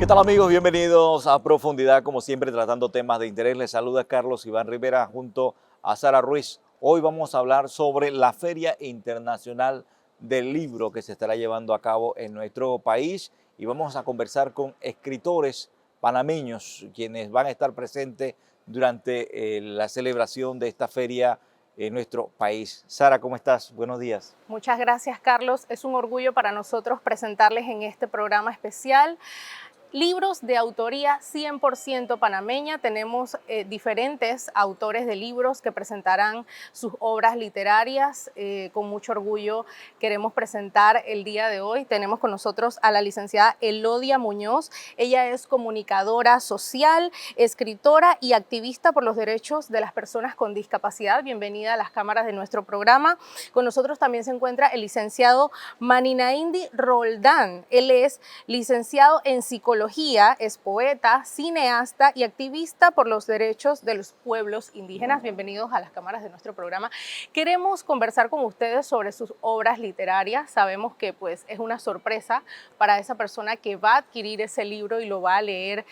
¿Qué tal amigos? Bienvenidos a Profundidad, como siempre tratando temas de interés. Les saluda Carlos Iván Rivera junto a Sara Ruiz. Hoy vamos a hablar sobre la Feria Internacional del Libro que se estará llevando a cabo en nuestro país y vamos a conversar con escritores panameños quienes van a estar presentes durante la celebración de esta feria en nuestro país. Sara, ¿cómo estás? Buenos días. Muchas gracias, Carlos. Es un orgullo para nosotros presentarles en este programa especial libros de autoría 100% panameña. Tenemos diferentes autores de libros que presentarán sus obras literarias. Con mucho orgullo queremos presentar el día de hoy. Tenemos con nosotros a la licenciada Elodia Muñoz. Ella es comunicadora social, escritora y activista por los derechos de las personas con discapacidad. Bienvenida a las cámaras de nuestro programa. Con nosotros también se encuentra el licenciado Maninaindi Roldán. Él es licenciado en psicología, es poeta, cineasta y activista por los derechos de los pueblos indígenas. Bienvenidos a las cámaras de nuestro programa. Queremos conversar con ustedes sobre sus obras literarias. Sabemos que pues es una sorpresa para esa persona que va a adquirir ese libro y lo va a leer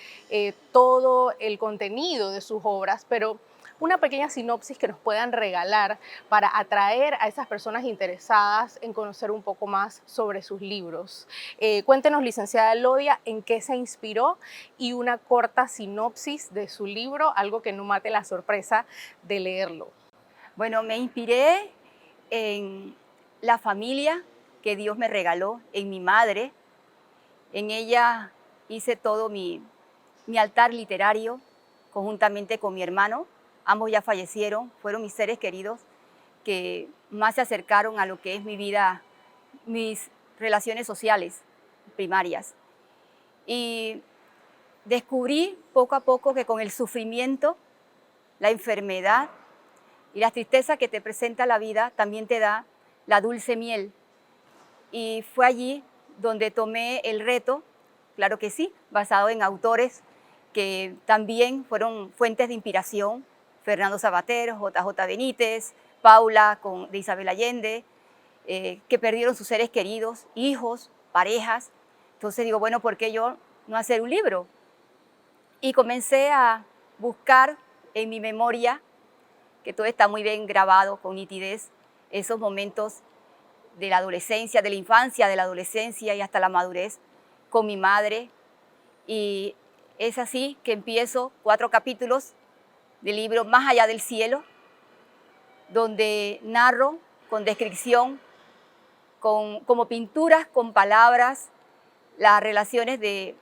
todo el contenido de sus obras, pero una pequeña sinopsis que nos puedan regalar para atraer a esas personas interesadas en conocer un poco más sobre sus libros. Cuéntenos, licenciada Elodia, en qué se inspiró y una corta sinopsis de su libro, algo que no mate la sorpresa de leerlo. Bueno, me inspiré en la familia que Dios me regaló, en mi madre. En ella hice todo mi altar literario conjuntamente con mi hermano. Ambos ya fallecieron, fueron mis seres queridos que más se acercaron a lo que es mi vida, mis relaciones sociales primarias. Y descubrí poco a poco que con el sufrimiento, la enfermedad y la tristeza que te presenta la vida también te da la dulce miel. Y fue allí donde tomé el reto, claro que sí, basado en autores que también fueron fuentes de inspiración: Fernando Savater, JJ Benítez, Paula de Isabel Allende, que perdieron sus seres queridos, hijos, parejas. Entonces digo, bueno, ¿por qué yo no hacer un libro? Y comencé a buscar en mi memoria, que todo está muy bien grabado con nitidez, esos momentos de la adolescencia, de la infancia, de la adolescencia y hasta la madurez con mi madre. Y es así que empiezo 4 capítulos del libro Más allá del cielo, donde narro con descripción, como pinturas, con palabras, las relaciones de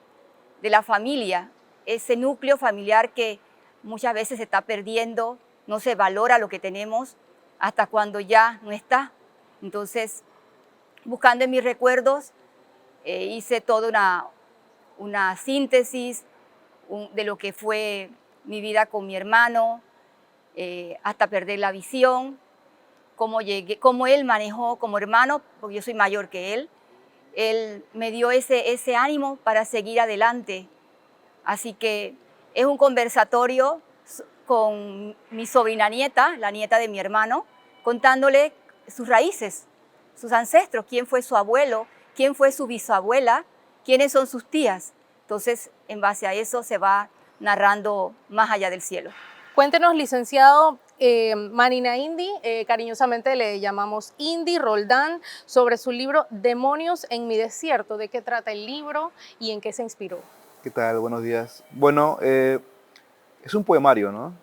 la familia, ese núcleo familiar que muchas veces se está perdiendo, no se valora lo que tenemos hasta cuando ya no está. Entonces, buscando en mis recuerdos, hice toda una síntesis de lo que fue mi vida con mi hermano, hasta perder la visión, cómo él manejó como hermano, porque yo soy mayor que él. Él me dio ese ánimo para seguir adelante. Así que es un conversatorio con mi sobrina nieta, la nieta de mi hermano, contándole sus raíces, sus ancestros, quién fue su abuelo, quién fue su bisabuela, quiénes son sus tías. Entonces, en base a eso se va narrando Más allá del cielo. Cuéntenos, licenciado Maninaindi, cariñosamente le llamamos Indi Roldán, sobre su libro Demonios en mi desierto. ¿De qué trata el libro y en qué se inspiró? ¿Qué tal? Buenos días. Bueno, es un poemario, ¿no?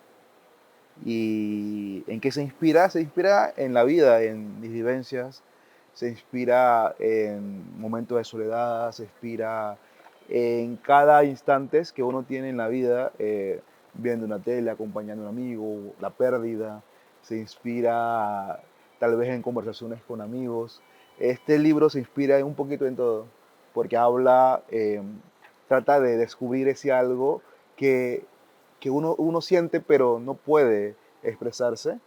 ¿Y en qué se inspira? Se inspira en la vida, en mis vivencias, se inspira en momentos de soledad, se inspira en cada instante que uno tiene en la vida, viendo una tele, acompañando a un amigo, la pérdida, se inspira tal vez en conversaciones con amigos. Este libro se inspira un poquito en todo, porque habla, trata de descubrir ese algo que uno siente pero no puede expresarse.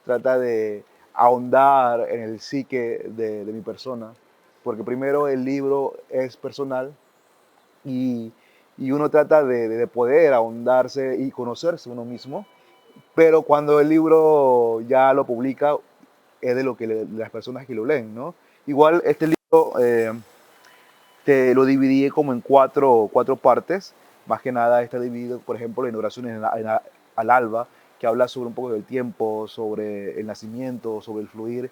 Trata de ahondar en el psique de mi persona, porque primero el libro es personal y, y uno trata de poder ahondarse y conocerse uno mismo, pero cuando el libro ya lo publica es de lo que las personas que lo leen, ¿no? Igual este libro te lo dividí como en cuatro partes. Más que nada está dividido, por ejemplo, en oraciones al alba, que habla sobre un poco del tiempo, sobre el nacimiento, sobre el fluir.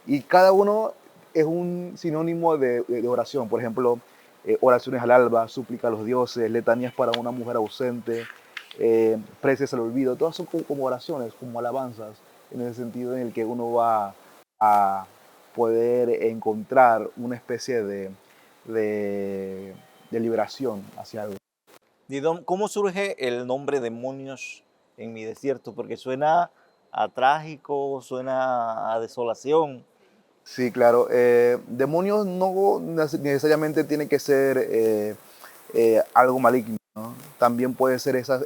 Y cada uno es un sinónimo de oración. Por ejemplo, oraciones al alba, súplica a los dioses, letanías para una mujer ausente, preces al olvido. Todas son como oraciones, como alabanzas, en el sentido en el que uno va a poder encontrar una especie de, de liberación hacia algo. Didon, ¿cómo surge el nombre Demonios en mi desierto? Porque suena a trágico, suena a desolación. Sí, claro. Demonios no necesariamente tiene que ser algo maligno, ¿no? También puede ser esas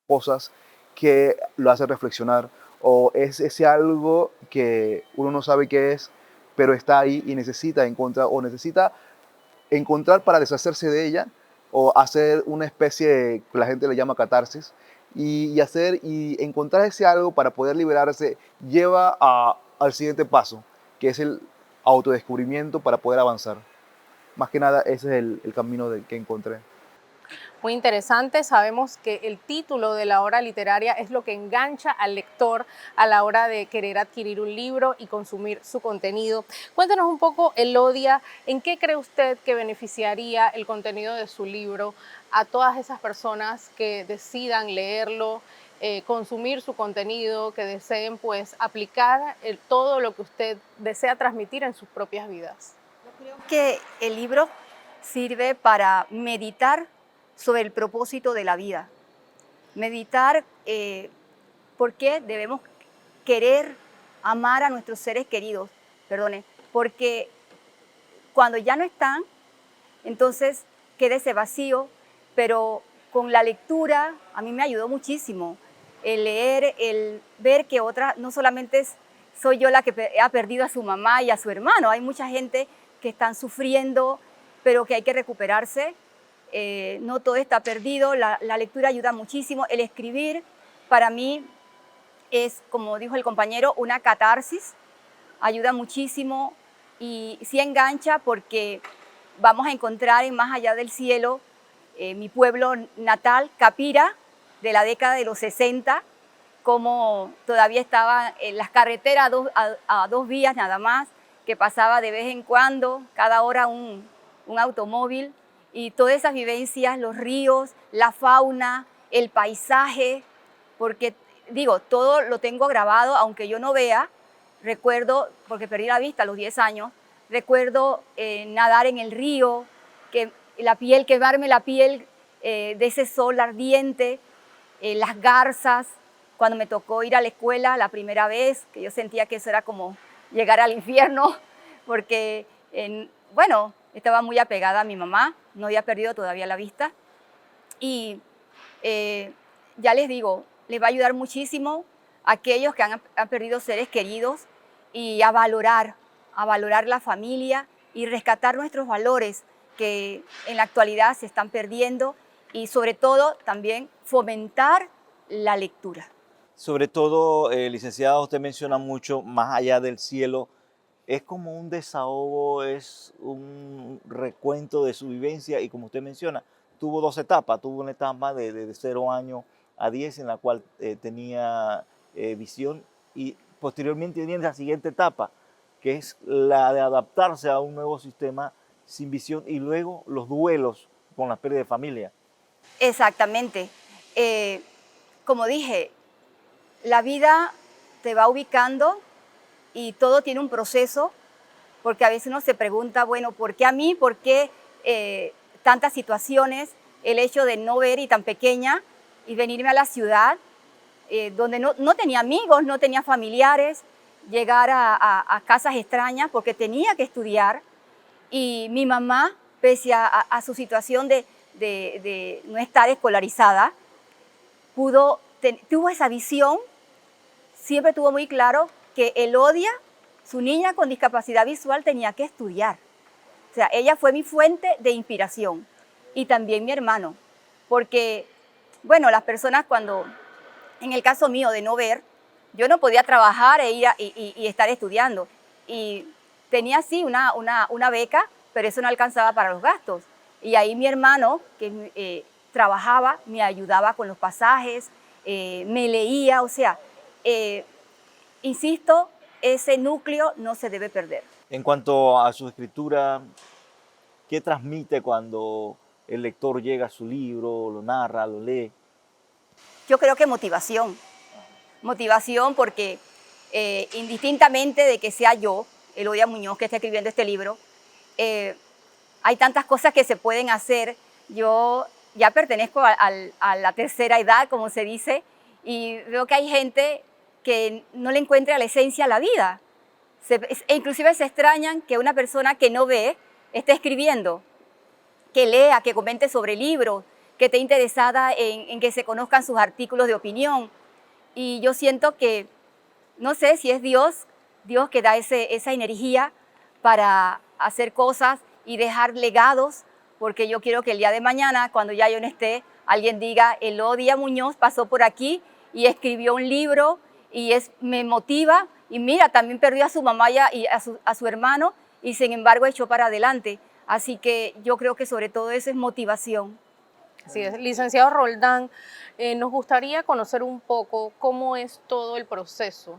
cosas que lo hacen reflexionar, o es ese algo que uno no sabe qué es, pero está ahí y necesita encontrar, o necesita encontrar para deshacerse de ella, o hacer una especie de, la gente le llama catarsis, y encontrar ese algo para poder liberarse lleva al siguiente paso, que es el autodescubrimiento para poder avanzar. Más que nada ese es el camino que encontré. Muy interesante. Sabemos que el título de la obra literaria es lo que engancha al lector a la hora de querer adquirir un libro y consumir su contenido. Cuéntanos un poco, Elodia, ¿en qué cree usted que beneficiaría el contenido de su libro a todas esas personas que decidan leerlo, consumir su contenido, que deseen pues aplicar todo lo que usted desea transmitir en sus propias vidas? Creo que el libro sirve para meditar sobre el propósito de la vida. Meditar por qué debemos querer amar a nuestros seres queridos, perdone, porque cuando ya no están, entonces queda ese vacío, pero con la lectura a mí me ayudó muchísimo el leer, el ver que otra, no solamente soy yo la que ha perdido a su mamá y a su hermano, hay mucha gente que están sufriendo, pero que hay que recuperarse. No todo está perdido, la lectura ayuda muchísimo. El escribir para mí es, como dijo el compañero, una catarsis, ayuda muchísimo y sí engancha porque vamos a encontrar en Más allá del cielo mi pueblo natal, Capira, de la década de los 60, como todavía estaba en las carreteras a dos vías nada más, que pasaba de vez en cuando, cada hora un automóvil, y todas esas vivencias, los ríos, la fauna, el paisaje, porque digo, todo lo tengo grabado, aunque yo no vea, recuerdo, porque perdí la vista a los 10 años, recuerdo nadar en el río, quemarme la piel de ese sol ardiente, las garzas, cuando me tocó ir a la escuela la primera vez, que yo sentía que eso era como llegar al infierno, porque, bueno, estaba muy apegada a mi mamá, no había perdido todavía la vista. Y ya les digo, les va a ayudar muchísimo a aquellos que han perdido seres queridos y a valorar la familia y rescatar nuestros valores que en la actualidad se están perdiendo y sobre todo también fomentar la lectura. Sobre todo, licenciada, usted menciona mucho Más allá del cielo. Es como un desahogo, es un recuento de su vivencia y como usted menciona, tuvo dos etapas. Tuvo una etapa de 0 años a 10 en la cual tenía visión y posteriormente viene la siguiente etapa, que es la de adaptarse a un nuevo sistema sin visión y luego los duelos con la pérdida de familia. Exactamente. Como dije, la vida te va ubicando y todo tiene un proceso, porque a veces uno se pregunta, bueno, ¿por qué a mí? ¿Por qué tantas situaciones? El hecho de no ver y tan pequeña y venirme a la ciudad, donde no tenía amigos, no tenía familiares, llegar a casas extrañas porque tenía que estudiar. Y mi mamá, pese a su situación de no estar escolarizada, tuvo esa visión, siempre tuvo muy claro que Elodia, su niña con discapacidad visual, tenía que estudiar. O sea, ella fue mi fuente de inspiración y también mi hermano, porque, bueno, las personas cuando, en el caso mío de no ver, yo no podía trabajar e ir y estar estudiando y tenía sí una beca pero eso no alcanzaba para los gastos. Y ahí mi hermano, que trabajaba, me ayudaba con los pasajes, me leía, o sea, insisto, ese núcleo no se debe perder. En cuanto a su escritura, ¿qué transmite cuando el lector llega a su libro, lo narra, lo lee? Yo creo que motivación. Motivación porque indistintamente de que sea yo, Elodia Muñoz, que esté escribiendo este libro, hay tantas cosas que se pueden hacer. Yo ya pertenezco a la tercera edad, como se dice, y veo que hay gente que no le encuentra la esencia a la vida. E inclusive se extrañan que una persona que no ve esté escribiendo, que lea, que comente sobre libros, que esté interesada en que se conozcan sus artículos de opinión. Y yo siento que, no sé si es Dios que da esa energía para hacer cosas y dejar legados, porque yo quiero que el día de mañana, cuando ya yo no esté, alguien diga, Elodia Muñoz pasó por aquí y escribió un libro y me motiva. Y mira, también perdió a su mamá y a su hermano y sin embargo echó para adelante. Así que yo creo que sobre todo eso es motivación. Así es. Licenciado Roldán, nos gustaría conocer un poco cómo es todo el proceso,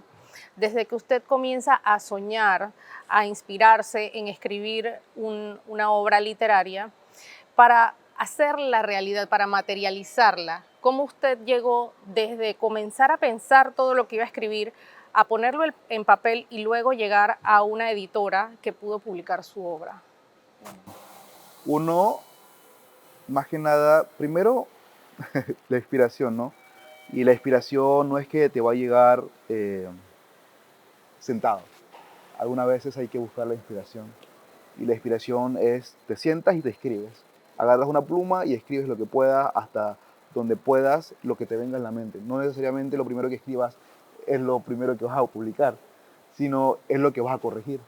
desde que usted comienza a soñar, a inspirarse en escribir una obra literaria, para hacerla realidad, para materializarla. ¿Cómo usted llegó desde comenzar a pensar todo lo que iba a escribir, a ponerlo en papel y luego llegar a una editora que pudo publicar su obra? Uno, más que nada, primero, la inspiración, ¿no? Y la inspiración no es que te va a llegar sentado. Algunas veces hay que buscar la inspiración. Y la inspiración es, te sientas y te escribes. Agarras una pluma y escribes lo que puedas hasta donde puedas, lo que te venga en la mente. No necesariamente lo primero que escribas es lo primero que vas a publicar, sino es lo que vas a corregir.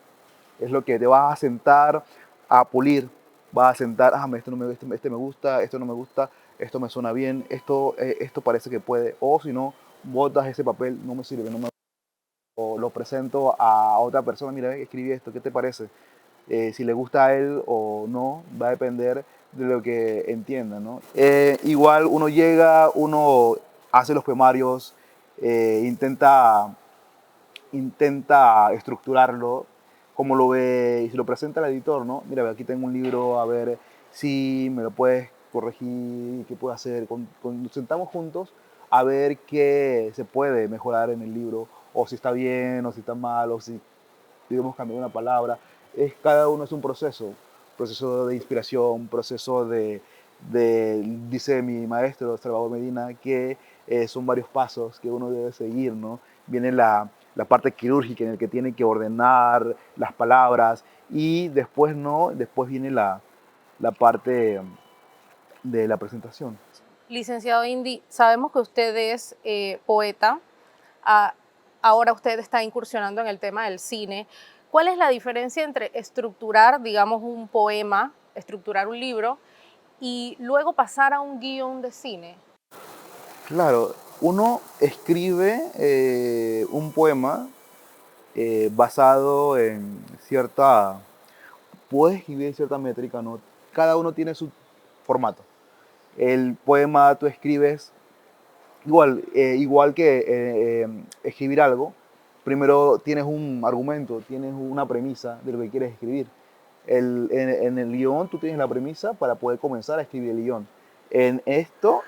Es lo que te vas a sentar a pulir. Vas a sentar, este me gusta, esto no me gusta, esto me suena bien, esto parece que puede. O si no, botas ese papel, no me sirve, no me, o lo presento a otra persona, mira, escribí esto, ¿qué te parece? Si le gusta a él o no, va a depender de lo que entienda, ¿no? Igual uno llega, uno hace los poemarios, intenta estructurarlo como lo ve y se lo presenta al editor, ¿no? Mira, aquí tengo un libro, a ver si me lo puedes corregir, qué puedo hacer. Nos sentamos juntos a ver qué se puede mejorar en el libro, o si está bien, o si está mal, o si debemos cambiar una palabra. Cada uno es un proceso de inspiración, proceso dice mi maestro Salvador Medina, que son varios pasos que uno debe seguir, ¿no? Viene la parte quirúrgica en el que tiene que ordenar las palabras y después, ¿no? Después viene la parte de la presentación. Licenciado Indy, sabemos que usted es poeta, ahora usted está incursionando en el tema del cine. ¿Cuál es la diferencia entre estructurar, digamos, un poema, estructurar un libro y luego pasar a un guión de cine? Claro, uno escribe un poema basado en puedes escribir en cierta métrica, ¿no? Cada uno tiene su formato. El poema tú escribes igual que escribir algo. Primero tienes un argumento, tienes una premisa de lo que quieres escribir. En el guión tú tienes la premisa para poder comenzar a escribir el guión. En esto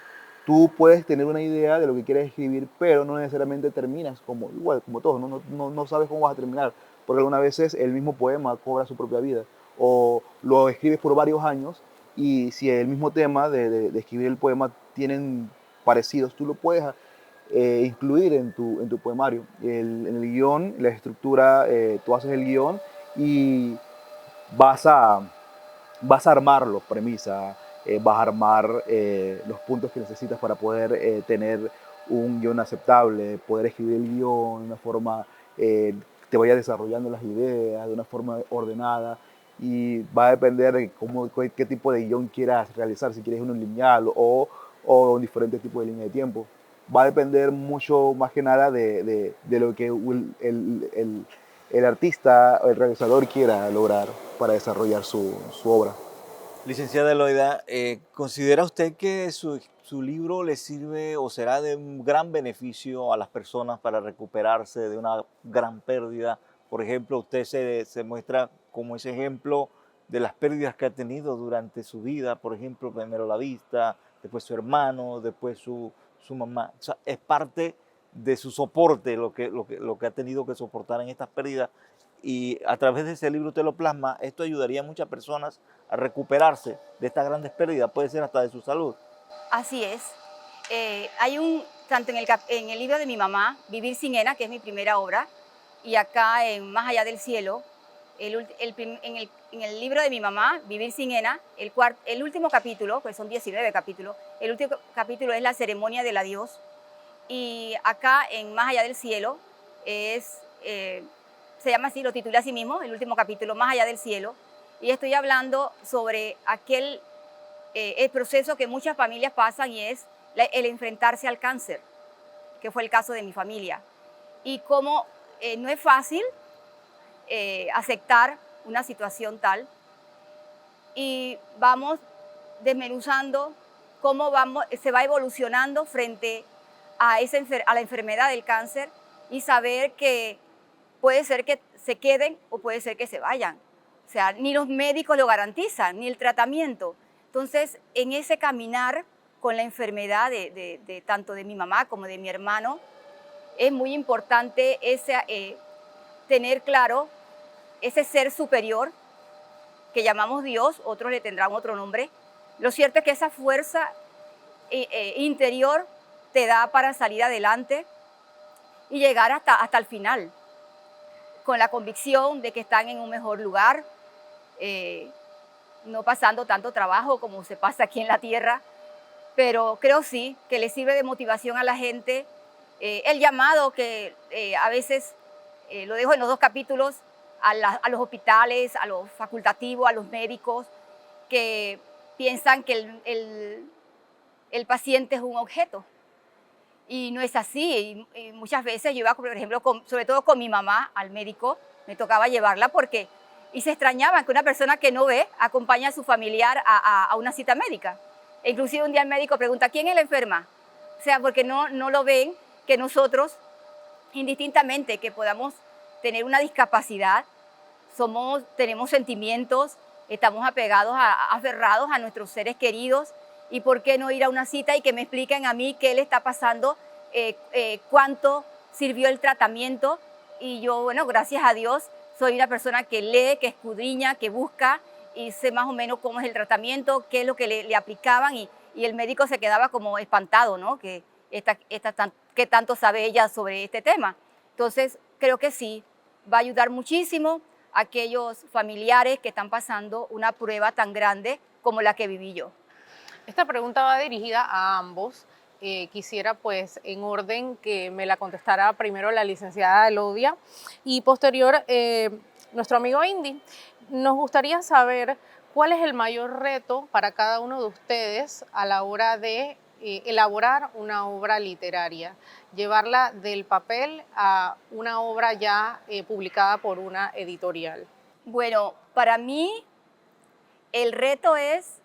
tú puedes tener una idea de lo que quieres escribir, pero no necesariamente terminas igual como todo, no sabes cómo vas a terminar, porque algunas veces el mismo poema cobra su propia vida, o lo escribes por varios años, y si el mismo tema de escribir el poema tienen parecidos, tú lo puedes incluir en tu poemario. En el guión, la estructura, tú haces el guión y vas a armar las premisas, vas a armar los puntos que necesitas para poder tener un guión aceptable, poder escribir el guión de una forma te vaya desarrollando las ideas de una forma ordenada, y va a depender de qué tipo de guión quieras realizar, si quieres uno lineal o un diferente tipo de línea de tiempo. Va a depender mucho más que nada de lo que el artista o el realizador quiera lograr para desarrollar su obra. Licenciada Eloida, ¿considera usted que su libro le sirve o será de un gran beneficio a las personas para recuperarse de una gran pérdida? Por ejemplo, usted se muestra como ese ejemplo de las pérdidas que ha tenido durante su vida, por ejemplo, primero la vista, después su hermano, después su mamá. O sea, es parte de su soporte lo que ha tenido que soportar en estas pérdidas, y a través de ese libro usted lo plasma. Esto ayudaría a muchas personas a recuperarse de estas grandes pérdidas, puede ser hasta de su salud. Así es. Tanto en el libro de mi mamá, Vivir sin Ena, que es mi primera obra, y acá en Más allá del cielo, en el libro de mi mamá, Vivir sin Ena, el último capítulo, pues son 19 capítulos, el último capítulo es la ceremonia del adiós, y acá en Más allá del cielo se llama así, lo titulé así mismo, el último capítulo, Más allá del cielo, y estoy hablando sobre el proceso que muchas familias pasan, y es el enfrentarse al cáncer, que fue el caso de mi familia, y cómo no es fácil aceptar una situación tal, y vamos desmenuzando cómo se va evolucionando frente a la enfermedad del cáncer, y saber que puede ser que se queden o puede ser que se vayan. O sea, ni los médicos lo garantizan, ni el tratamiento. Entonces, en ese caminar con la enfermedad tanto de mi mamá como de mi hermano, es muy importante tener claro ese ser superior que llamamos Dios, otros le tendrán otro nombre. Lo cierto es que esa fuerza interior te da para salir adelante y llegar hasta el final, con la convicción de que están en un mejor lugar, no pasando tanto trabajo como se pasa aquí en la tierra, pero creo sí que le sirve de motivación a la gente. El llamado que a veces lo dejo en los dos capítulos, a los hospitales, a los facultativos, a los médicos, que piensan que el paciente es un objeto. Y no es así. Y muchas veces yo iba, por ejemplo, sobre todo con mi mamá al médico, me tocaba llevarla y se extrañaban que una persona que no ve acompaña a su familiar a una cita médica. E inclusive un día el médico pregunta, ¿quién es la enferma? O sea, porque no lo ven, que nosotros, indistintamente que podamos tener una discapacidad, tenemos sentimientos, estamos aferrados a nuestros seres queridos, y por qué no ir a una cita y que me expliquen a mí qué le está pasando, cuánto sirvió el tratamiento. Y yo, bueno, gracias a Dios, soy una persona que lee, que escudriña, que busca, y sé más o menos cómo es el tratamiento, qué es lo que le aplicaban, y el médico se quedaba como espantado, ¿no? Que qué tanto sabe ella sobre este tema. Entonces, creo que sí, va a ayudar muchísimo a aquellos familiares que están pasando una prueba tan grande como la que viví yo. Esta pregunta va dirigida a ambos. Quisiera, pues, en orden que me la contestara primero la licenciada Elodia y posterior nuestro amigo Indy. Nos gustaría saber cuál es el mayor reto para cada uno de ustedes a la hora de elaborar una obra literaria, llevarla del papel a una obra ya publicada por una editorial. Bueno, para mí el reto es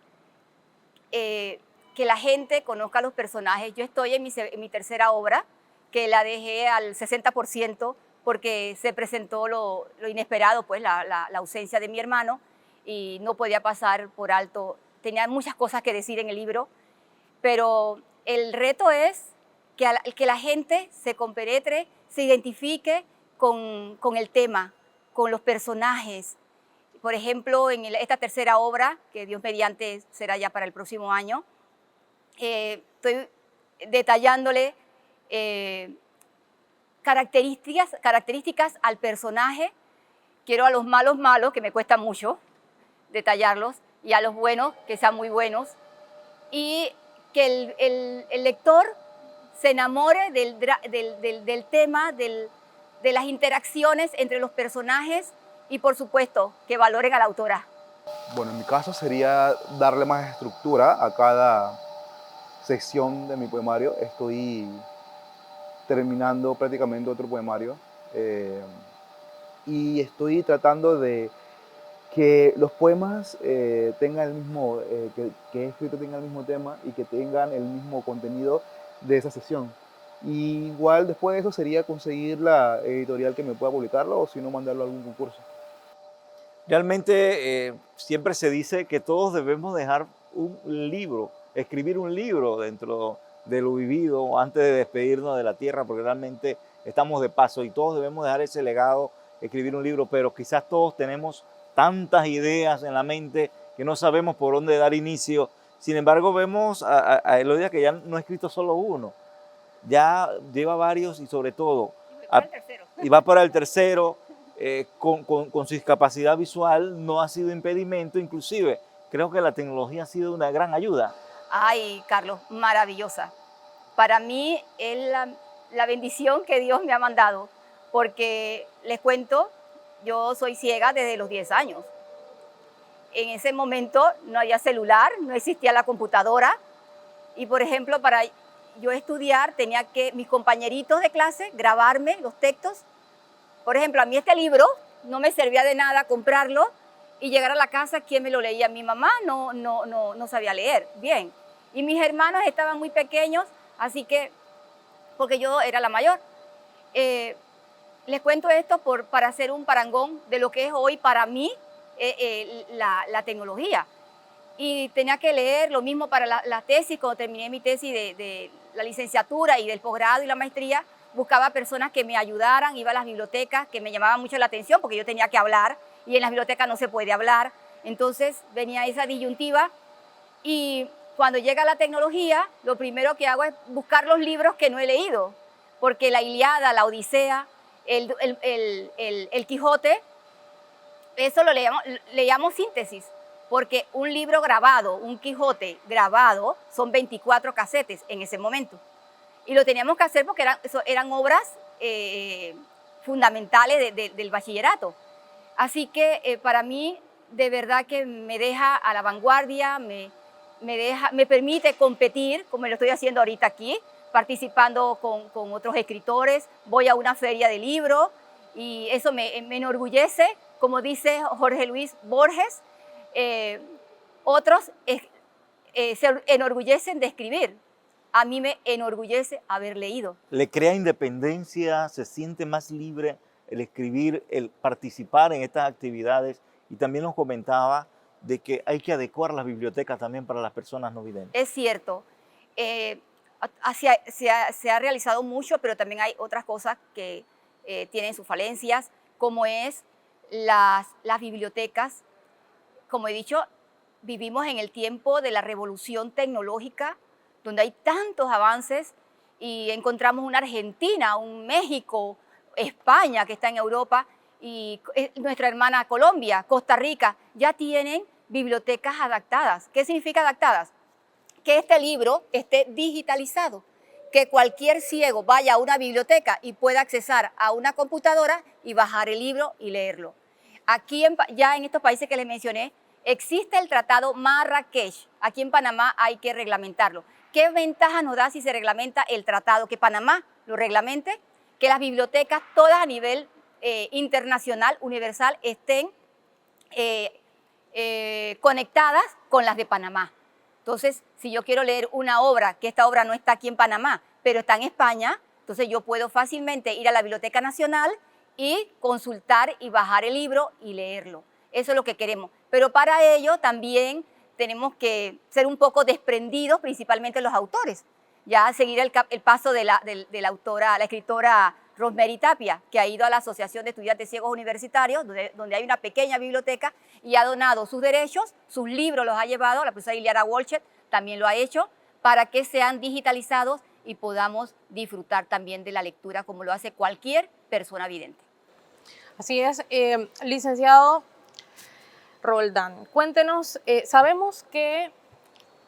que la gente conozca los personajes. Yo estoy en mi tercera obra, que la dejé al 60% porque se presentó lo inesperado, pues la ausencia de mi hermano, y no podía pasar por alto. Tenía muchas cosas que decir en el libro, pero el reto es que la gente se compenetre, se identifique con el tema, con los personajes. Por ejemplo, en esta tercera obra, que Dios mediante será ya para el próximo año, estoy detallándole características al personaje. Quiero a los malos, que me cuesta mucho detallarlos, y a los buenos, que sean muy buenos, y que el lector se enamore del tema, de las interacciones entre los personajes, y por supuesto que valoren a la autora. Bueno, en mi caso sería darle más estructura a cada sección de mi poemario. Estoy terminando prácticamente otro poemario. y estoy tratando de que los poemas tengan el mismo, que he escrito tengan el mismo tema y que tengan el mismo contenido de esa sesión. Y igual después de eso sería conseguir la editorial que me pueda publicarlo o si no mandarlo a algún concurso. Realmente siempre se dice que todos debemos dejar un libro, escribir un libro dentro de lo vivido antes de despedirnos de la tierra, porque realmente estamos de paso y todos debemos dejar ese legado, escribir un libro, pero quizás todos tenemos tantas ideas en la mente que no sabemos por dónde dar inicio. Sin embargo, vemos a Elodia que ya no ha escrito solo uno, ya lleva varios y sobre todo, y va para el tercero. Con su discapacidad visual no ha sido impedimento, inclusive creo que la tecnología ha sido una gran ayuda. Ay, Carlos, maravillosa. Para mí es la bendición que Dios me ha mandado, porque les cuento, yo soy ciega desde los 10 años. En ese momento no había celular, no existía la computadora y, por ejemplo, para yo estudiar tenía que mis compañeritos de clase grabarme los textos. Por ejemplo, a mí este libro no me servía de nada comprarlo y llegar a la casa, ¿quién me lo leía? Mi mamá no sabía leer bien. Y mis hermanos estaban muy pequeños, así que, porque yo era la mayor. Les cuento esto para hacer un parangón de lo que es hoy para mí la tecnología. Y tenía que leer lo mismo para la tesis, cuando terminé mi tesis de la licenciatura y del posgrado y la maestría, buscaba personas que me ayudaran, iba a las bibliotecas, que me llamaban mucho la atención porque yo tenía que hablar y en las bibliotecas no se puede hablar. Entonces venía esa disyuntiva y cuando llega la tecnología, lo primero que hago es buscar los libros que no he leído, porque la Ilíada, la Odisea, el Quijote, eso lo leíamos síntesis, porque un libro grabado, un Quijote grabado, son 24 casetes en ese momento. Y lo teníamos que hacer porque eran obras fundamentales del bachillerato. Así que para mí, de verdad que me deja a la vanguardia, me permite competir, como lo estoy haciendo ahorita aquí, participando con otros escritores, voy a una feria de libros y eso me enorgullece. Como dice Jorge Luis Borges, otros se enorgullecen de escribir. A mí me enorgullece haber leído. Le crea independencia, se siente más libre el escribir, el participar en estas actividades y también nos comentaba de que hay que adecuar las bibliotecas también para las personas no videntes. Es cierto, se ha realizado mucho, pero también hay otras cosas que tienen sus falencias, como es las bibliotecas. Como he dicho, vivimos en el tiempo de la revolución tecnológica, donde hay tantos avances y encontramos una Argentina, un México, España que está en Europa y nuestra hermana Colombia, Costa Rica, ya tienen bibliotecas adaptadas. ¿Qué significa adaptadas? Que este libro esté digitalizado, que cualquier ciego vaya a una biblioteca y pueda accesar a una computadora y bajar el libro y leerlo. Aquí ya en estos países que les mencioné, existe el Tratado Marrakech. Aquí en Panamá hay que reglamentarlo. ¿Qué ventaja nos da si se reglamenta el tratado? Que Panamá lo reglamente, que las bibliotecas todas a nivel internacional, universal, estén conectadas con las de Panamá. Entonces, si yo quiero leer una obra, que esta obra no está aquí en Panamá, pero está en España, entonces yo puedo fácilmente ir a la Biblioteca Nacional y consultar y bajar el libro y leerlo. Eso es lo que queremos. Pero para ello también tenemos que ser un poco desprendidos, principalmente los autores. Ya seguir el paso de la escritora Rosemary Tapia, que ha ido a la Asociación de Estudiantes Ciegos Universitarios, donde hay una pequeña biblioteca, y ha donado sus derechos, sus libros los ha llevado, la profesora Iliana Walchet también lo ha hecho, para que sean digitalizados y podamos disfrutar también de la lectura como lo hace cualquier persona vidente. Así es, licenciado Roldán, cuéntenos, sabemos que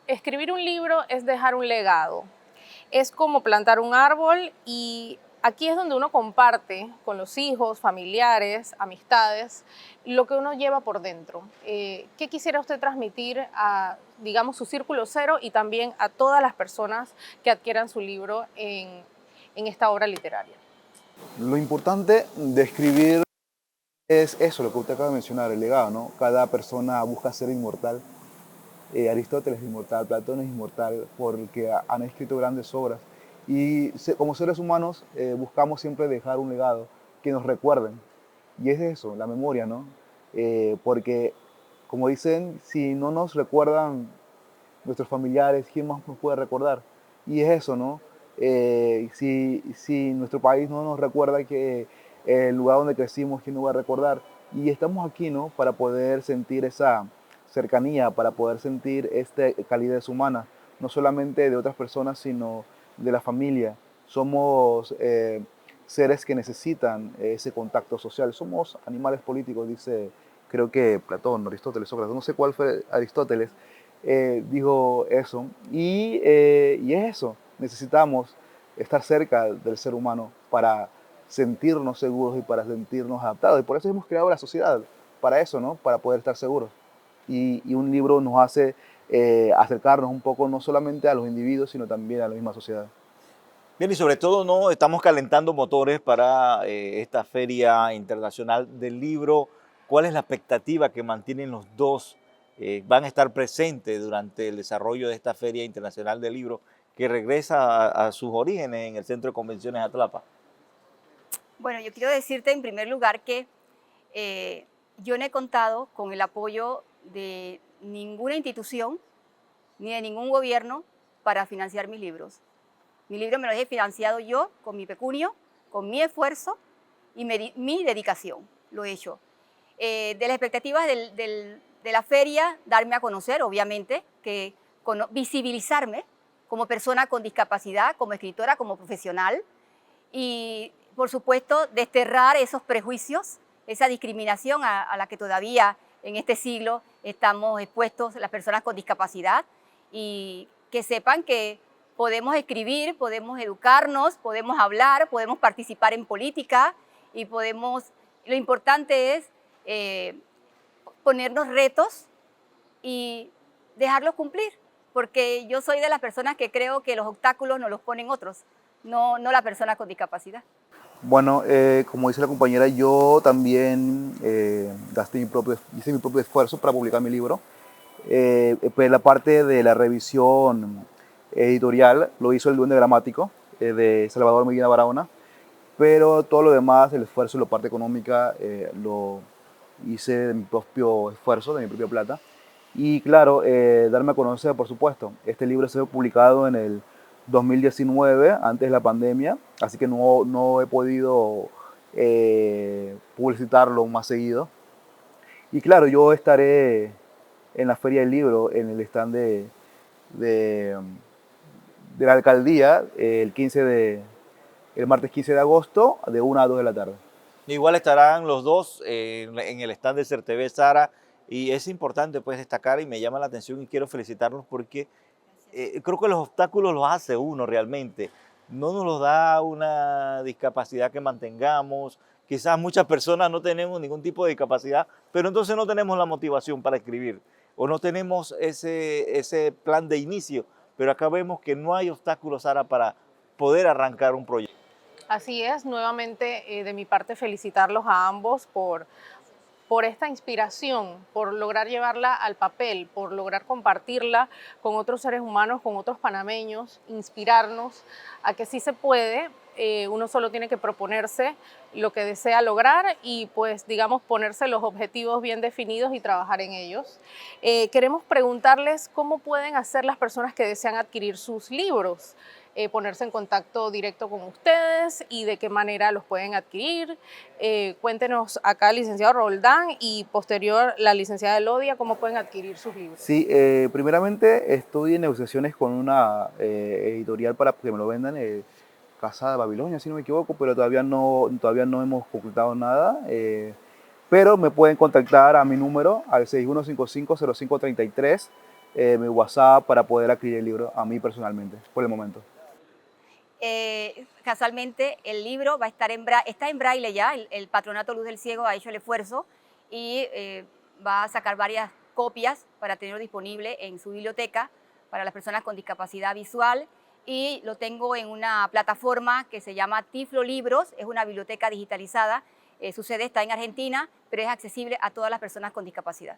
escribir un libro es dejar un legado, es como plantar un árbol y aquí es donde uno comparte con los hijos, familiares, amistades, lo que uno lleva por dentro. ¿Qué quisiera usted transmitir a, digamos, su círculo cero y también a todas las personas que adquieran su libro en esta obra literaria? Lo importante de escribir Es eso lo que usted acaba de mencionar, el legado, ¿no? Cada persona busca ser inmortal. Aristóteles es inmortal, Platón es inmortal, porque han escrito grandes obras. Y como seres humanos buscamos siempre dejar un legado que nos recuerden. Y es eso, la memoria, ¿no? Porque, como dicen, si no nos recuerdan nuestros familiares, ¿quién más nos puede recordar? Y es eso, ¿no? Si nuestro país no nos recuerda que el lugar donde crecimos, ¿quién nos va a recordar? Y estamos aquí, ¿no? Para poder sentir esa cercanía, para poder sentir esta calidez humana, no solamente de otras personas, sino de la familia. Somos seres que necesitan ese contacto social. Somos animales políticos, dice, creo que Platón, Aristóteles, Sócrates, no sé cuál fue Aristóteles, dijo eso. Y es eso, necesitamos estar cerca del ser humano para sentirnos seguros y para sentirnos adaptados. Y por eso hemos creado la sociedad, para eso, ¿no? Para poder estar seguros. Y un libro nos hace acercarnos un poco no solamente a los individuos, sino también a la misma sociedad. Bien, y sobre todo no estamos calentando motores para esta Feria Internacional del Libro. ¿Cuál es la expectativa que mantienen los dos? Van a estar presentes durante el desarrollo de esta Feria Internacional del Libro que regresa a sus orígenes en el Centro de Convenciones Atlapa. Bueno, yo quiero decirte en primer lugar que yo no he contado con el apoyo de ninguna institución ni de ningún gobierno para financiar mis libros. Mi libro me lo he financiado yo con mi pecunio, con mi esfuerzo y mi dedicación. Lo he hecho. De las expectativas de la feria, darme a conocer, obviamente, visibilizarme como persona con discapacidad, como escritora, como profesional y, por supuesto, desterrar esos prejuicios, esa discriminación a la que todavía en este siglo estamos expuestos las personas con discapacidad y que sepan que podemos escribir, podemos educarnos, podemos hablar, podemos participar en política y lo importante es ponernos retos y dejarlos cumplir, porque yo soy de las personas que creo que los obstáculos nos los ponen otros, no la persona con discapacidad. Bueno, como dice la compañera, yo también hice mi propio esfuerzo para publicar mi libro. Pues la parte de la revisión editorial lo hizo el Duende Gramático de Salvador Medina Barahona, pero todo lo demás, el esfuerzo y la parte económica lo hice de mi propio esfuerzo, de mi propia plata. Y claro, darme a conocer, por supuesto. Este libro se fue publicado en el 2019, antes de la pandemia, así que no he podido publicitarlo más seguido. Y claro, yo estaré en la Feria del Libro, en el stand de, de la alcaldía, el martes 15 de agosto, de 1 a 2 de la tarde. Igual estarán los dos en el stand de CERTV Sara, y es importante pues destacar, y me llama la atención y quiero felicitarlos porque creo que los obstáculos los hace uno realmente. No nos los da una discapacidad que mantengamos. Quizás muchas personas no tenemos ningún tipo de discapacidad, pero entonces no tenemos la motivación para escribir o no tenemos ese plan de inicio. Pero acá vemos que no hay obstáculos, Sara, para poder arrancar un proyecto. Así es, nuevamente de mi parte felicitarlos a ambos por esta inspiración, por lograr llevarla al papel, por lograr compartirla con otros seres humanos, con otros panameños, inspirarnos a que sí se puede. Uno solo tiene que proponerse lo que desea lograr y pues digamos ponerse los objetivos bien definidos y trabajar en ellos. Queremos preguntarles cómo pueden hacer las personas que desean adquirir sus libros. Ponerse en contacto directo con ustedes y de qué manera los pueden adquirir. Cuéntenos acá, licenciado Roldán, y posterior la licenciada Elodia, cómo pueden adquirir sus libros. Sí, primeramente estoy en negociaciones con una editorial para que me lo vendan, Casa de Babilonia, si no me equivoco, pero todavía no hemos concretado nada. Pero me pueden contactar a mi número, al 6155-0533, mi WhatsApp, para poder adquirir el libro a mí personalmente, por el momento. Casualmente el libro va a estar está en braille ya, el Patronato Luz del Ciego ha hecho el esfuerzo y va a sacar varias copias para tenerlo disponible en su biblioteca para las personas con discapacidad visual y lo tengo en una plataforma que se llama Tiflo Libros, es una biblioteca digitalizada Su sede está en Argentina, pero es accesible a todas las personas con discapacidad.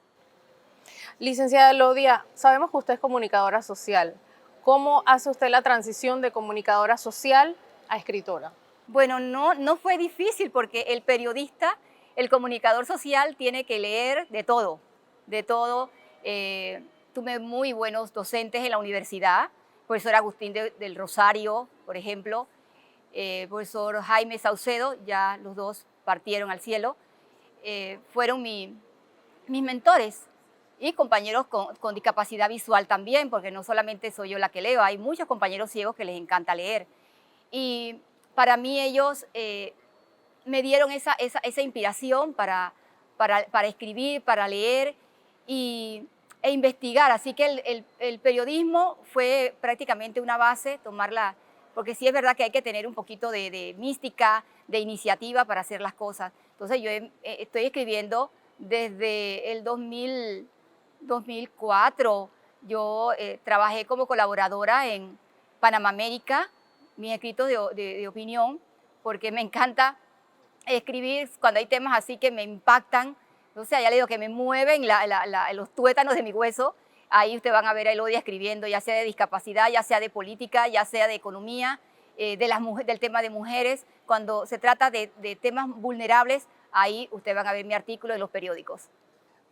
Licenciada Elodia, sabemos que usted es comunicadora social. ¿Cómo hace usted la transición de comunicadora social a escritora? Bueno, no fue difícil porque el periodista, el comunicador social tiene que leer de todo, de todo. Tuve muy buenos docentes en la universidad, profesor Agustín del Rosario, por ejemplo, profesor Jaime Saucedo, ya los dos partieron al cielo, fueron mis mentores. Y compañeros con discapacidad visual también, porque no solamente soy yo la que leo, hay muchos compañeros ciegos que les encanta leer. Y para mí ellos me dieron esa inspiración para escribir, para leer e investigar. Así que el periodismo fue prácticamente una base, tomarla, porque sí es verdad que hay que tener un poquito de mística, de iniciativa para hacer las cosas. Entonces yo estoy escribiendo desde el 2004. Yo trabajé como colaboradora en Panamá América, mis escritos de opinión, porque me encanta escribir cuando hay temas así que me impactan. Entonces, ya le digo que me mueven los tuétanos de mi hueso. Ahí ustedes van a ver a Elodia escribiendo, ya sea de discapacidad, ya sea de política, ya sea de economía, del tema de mujeres. Cuando se trata de temas vulnerables, ahí ustedes van a ver mi artículo en los periódicos.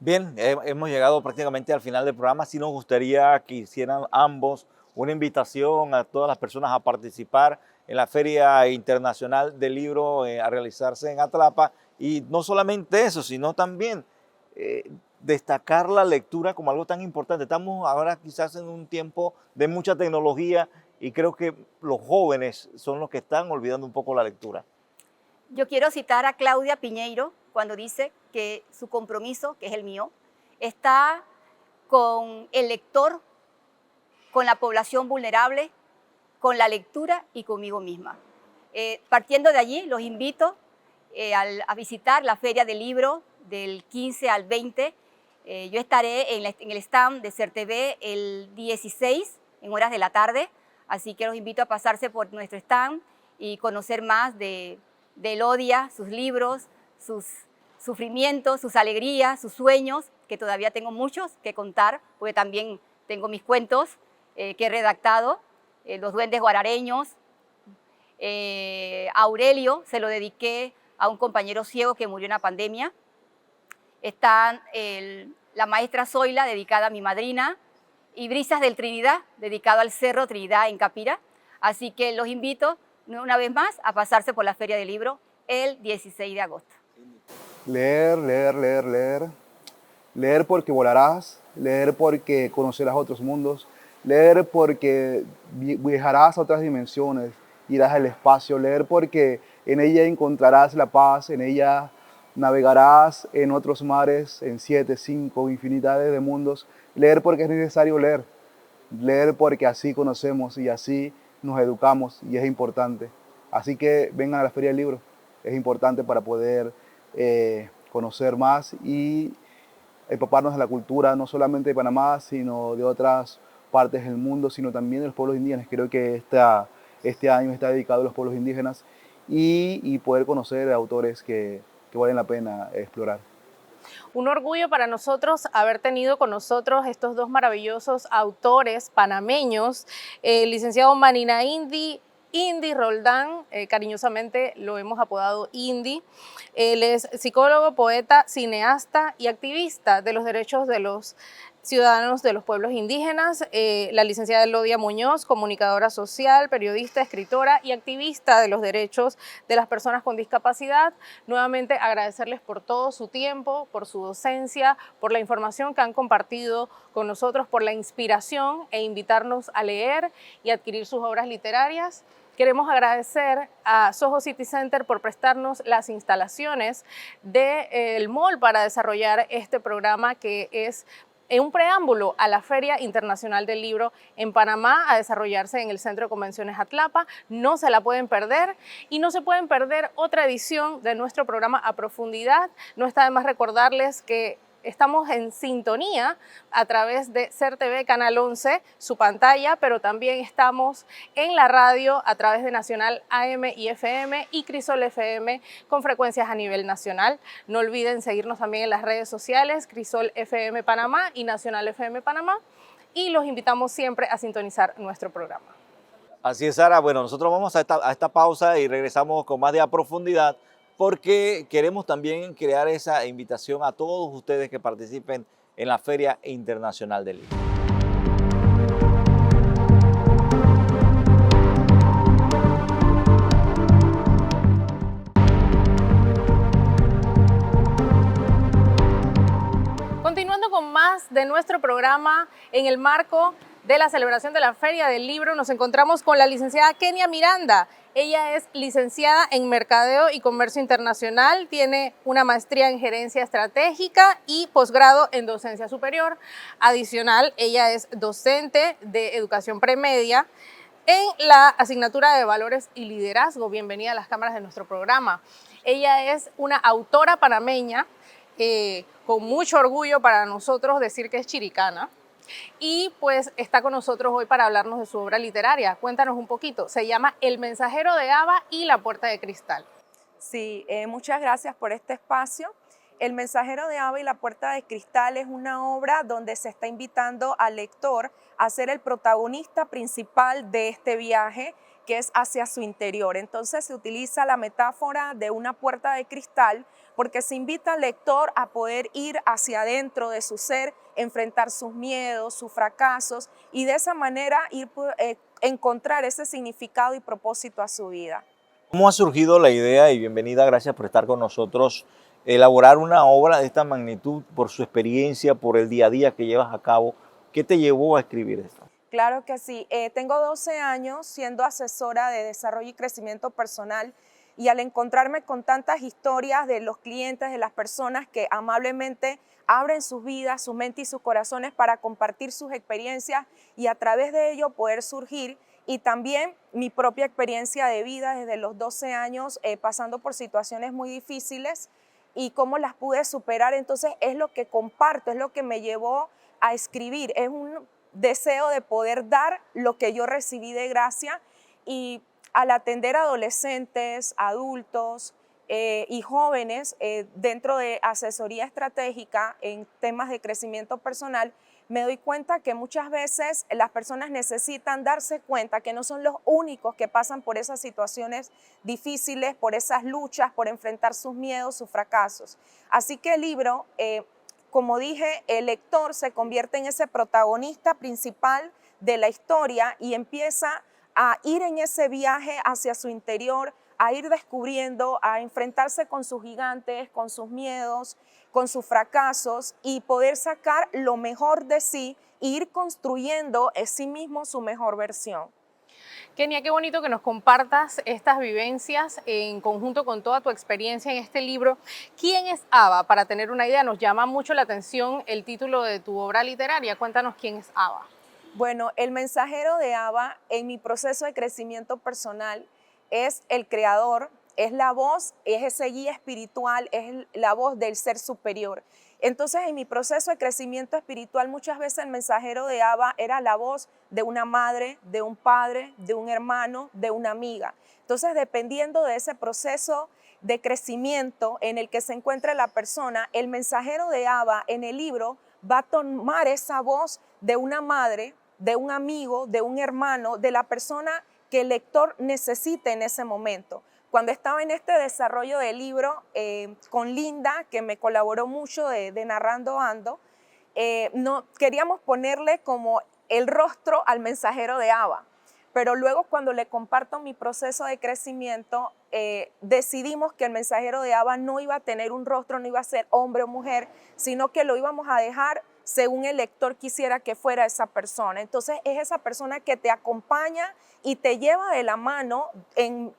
Bien, hemos llegado prácticamente al final del programa. Sí nos gustaría que hicieran ambos una invitación a todas las personas a participar en la Feria Internacional del Libro a realizarse en Atlapa. Y no solamente eso, sino también destacar la lectura como algo tan importante. Estamos ahora quizás en un tiempo de mucha tecnología y creo que los jóvenes son los que están olvidando un poco la lectura. Yo quiero citar a Claudia Piñeiro cuando dice que su compromiso, que es el mío, está con el lector, con la población vulnerable, con la lectura y conmigo misma. Partiendo de allí, los invito a visitar la Feria del Libro del 15 al 20. Yo estaré en el stand de CERTV el 16 en horas de la tarde, así que los invito a pasarse por nuestro stand y conocer más de Elodia, sus libros, sus sufrimientos, sus alegrías, sus sueños, que todavía tengo muchos que contar, porque también tengo mis cuentos que he redactado, Los Duendes Guarareños. Aurelio se lo dediqué a un compañero ciego que murió en la pandemia. Está La Maestra Zoila, dedicada a mi madrina, y Brisas del Trinidad, dedicado al Cerro Trinidad en Capira. Así que los invito una vez más a pasarse por la Feria del Libro el 16 de agosto. Leer, leer, leer, leer. Leer porque volarás, leer porque conocerás otros mundos, leer porque viajarás a otras dimensiones, irás al espacio, leer porque en ella encontrarás la paz, en ella navegarás en otros mares, en 7, 5, infinidades de mundos. Leer porque es necesario leer, leer porque así conocemos y así nos educamos y es importante. Así que vengan a la Feria del Libro, es importante para poder conocer más y empaparnos de la cultura, no solamente de Panamá, sino de otras partes del mundo, sino también de los pueblos indígenas. Creo que este año está dedicado a los pueblos indígenas y poder conocer autores que valen la pena explorar. Un orgullo para nosotros haber tenido con nosotros estos dos maravillosos autores panameños, el licenciado Manina Indy Roldán, cariñosamente lo hemos apodado Indy. Él es psicólogo, poeta, cineasta y activista de los derechos de los ciudadanos de los pueblos indígenas. La licenciada Elodia Muñoz, comunicadora social, periodista, escritora y activista de los derechos de las personas con discapacidad. Nuevamente agradecerles por todo su tiempo, por su docencia, por la información que han compartido con nosotros, por la inspiración e invitarnos a leer y adquirir sus obras literarias. Queremos agradecer a Soho City Center por prestarnos las instalaciones del mall para desarrollar este programa que es un preámbulo a la Feria Internacional del Libro en Panamá, a desarrollarse en el Centro de Convenciones Atlapa. No se la pueden perder y no se pueden perder otra edición de nuestro programa A Profundidad. No está de más recordarles que estamos en sintonía a través de SER TV Canal 11, su pantalla, pero también estamos en la radio a través de Nacional AM y FM y Crisol FM con frecuencias a nivel nacional. No olviden seguirnos también en las redes sociales, Crisol FM Panamá y Nacional FM Panamá, y los invitamos siempre a sintonizar nuestro programa. Así es, Sara. Bueno, nosotros vamos a esta pausa y regresamos con más de A Profundidad, porque queremos también crear esa invitación a todos ustedes que participen en la Feria Internacional del Libro. Continuando con más de nuestro programa, en el marco de la celebración de la Feria del Libro, nos encontramos con la licenciada Kenia Miranda. Ella es licenciada en Mercadeo y Comercio Internacional, tiene una maestría en Gerencia Estratégica y posgrado en Docencia Superior. Adicional, ella es docente de Educación Premedia en la asignatura de Valores y Liderazgo. Bienvenida a las cámaras de nuestro programa. Ella es una autora panameña, con mucho orgullo para nosotros decir que es chiricana. Y pues está con nosotros hoy para hablarnos de su obra literaria. Cuéntanos un poquito. Se llama El mensajero de Aba y La puerta de cristal. Sí, muchas gracias por este espacio. El mensajero de Aba y La puerta de cristal es una obra donde se está invitando al lector a ser el protagonista principal de este viaje, que es hacia su interior. Entonces se utiliza la metáfora de una puerta de cristal porque se invita al lector a poder ir hacia adentro de su ser, enfrentar sus miedos, sus fracasos y de esa manera encontrar ese significado y propósito a su vida. ¿Cómo ha surgido la idea, y bienvenida, gracias por estar con nosotros, elaborar una obra de esta magnitud por su experiencia, por el día a día que llevas a cabo? ¿Qué te llevó a escribir esto? Claro que sí. Tengo 12 años siendo asesora de desarrollo y crecimiento personal, y al encontrarme con tantas historias de los clientes, de las personas que amablemente abren sus vidas, su mente y sus corazones para compartir sus experiencias y a través de ello poder surgir, y también mi propia experiencia de vida desde los 12 años, pasando por situaciones muy difíciles y cómo las pude superar. Entonces es lo que comparto, es lo que me llevó a escribir, es un deseo de poder dar lo que yo recibí de gracia. Y al atender adolescentes, adultos y jóvenes dentro de asesoría estratégica en temas de crecimiento personal, me doy cuenta que muchas veces las personas necesitan darse cuenta que no son los únicos que pasan por esas situaciones difíciles, por esas luchas, por enfrentar sus miedos, sus fracasos. Así que el libro, como dije, el lector se convierte en ese protagonista principal de la historia y empieza a ir en ese viaje hacia su interior, a ir descubriendo, a enfrentarse con sus gigantes, con sus miedos, con sus fracasos y poder sacar lo mejor de sí e ir construyendo en sí mismo su mejor versión. Kenia, qué bonito que nos compartas estas vivencias en conjunto con toda tu experiencia en este libro. ¿Quién es Aba? Para tener una idea, nos llama mucho la atención el título de tu obra literaria. Cuéntanos quién es Aba. Bueno, el mensajero de Aba en mi proceso de crecimiento personal es el creador, es la voz, es ese guía espiritual, es la voz del ser superior. Entonces, en mi proceso de crecimiento espiritual, muchas veces el mensajero de Aba era la voz de una madre, de un padre, de un hermano, de una amiga. Entonces, dependiendo de ese proceso de crecimiento en el que se encuentra la persona, el mensajero de Aba en el libro va a tomar esa voz de una madre, de un amigo, de un hermano, de la persona que el lector necesite en ese momento. Cuando estaba en este desarrollo del libro con Linda, que me colaboró mucho de Narrando Ando, no, queríamos ponerle como el rostro al mensajero de Aba. Pero luego cuando le comparto mi proceso de crecimiento, decidimos que el mensajero de Aba no iba a tener un rostro, no iba a ser hombre o mujer, sino que lo íbamos a dejar según el lector quisiera que fuera esa persona. Entonces es esa persona que te acompaña y te lleva de la mano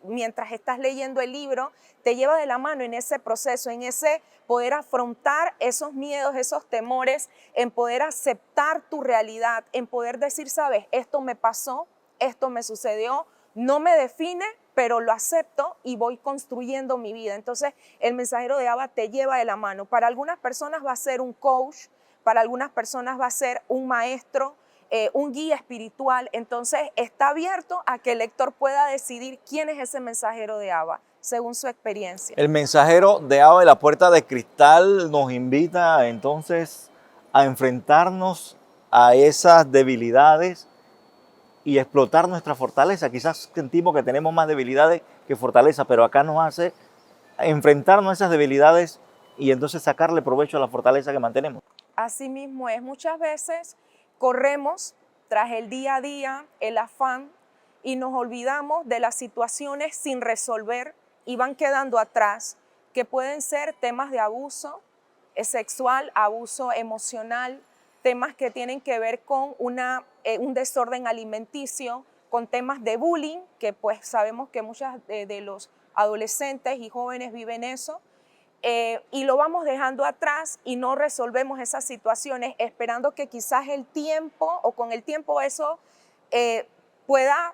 mientras estás leyendo el libro, te lleva de la mano en ese proceso, en ese poder afrontar esos miedos, esos temores, en poder aceptar tu realidad, en poder decir, sabes, esto me pasó, esto me sucedió, no me define, pero lo acepto y voy construyendo mi vida. Entonces, el mensajero de Abba te lleva de la mano. Para algunas personas va a ser un coach, para algunas personas va a ser un maestro, un guía espiritual. Entonces, está abierto a que el lector pueda decidir quién es ese mensajero de Abba, según su experiencia. El mensajero de Abba y la puerta de cristal nos invita entonces a enfrentarnos a esas debilidades y explotar nuestra fortaleza. Quizás sentimos que tenemos más debilidades que fortaleza, pero acá nos hace enfrentarnos a esas debilidades y entonces sacarle provecho a la fortaleza que mantenemos. Así mismo es. Muchas veces corremos tras el día a día, el afán, y nos olvidamos de las situaciones sin resolver y van quedando atrás, que pueden ser temas de abuso sexual, abuso emocional, temas que tienen que ver con un desorden alimenticio, con temas de bullying, que pues sabemos que muchos de los adolescentes y jóvenes viven eso, y lo vamos dejando atrás y no resolvemos esas situaciones esperando que quizás el tiempo o con el tiempo eso pueda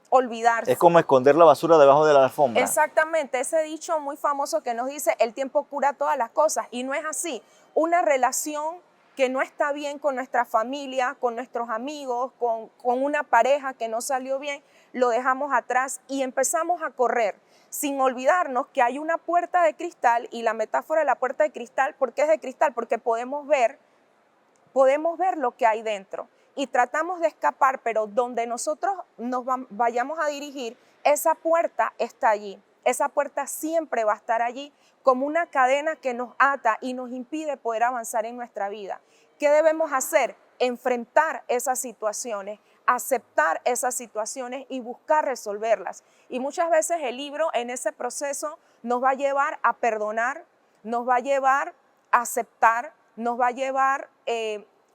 olvidarse. Es como esconder la basura debajo de la alfombra. Exactamente, ese dicho muy famoso que nos dice el tiempo cura todas las cosas, y no es así. Una relación que no está bien con nuestra familia, con nuestros amigos, con una pareja que no salió bien, lo dejamos atrás y empezamos a correr sin olvidarnos que hay una puerta de cristal, y la metáfora de la puerta de cristal, ¿por qué es de cristal? Porque podemos ver lo que hay dentro y tratamos de escapar, pero donde nosotros nos vayamos a dirigir, esa puerta está allí. Esa puerta siempre va a estar allí como una cadena que nos ata y nos impide poder avanzar en nuestra vida. ¿Qué debemos hacer? Enfrentar esas situaciones, aceptar esas situaciones y buscar resolverlas. Y muchas veces el libro en ese proceso nos va a llevar a perdonar, nos va a llevar a aceptar, nos va a llevar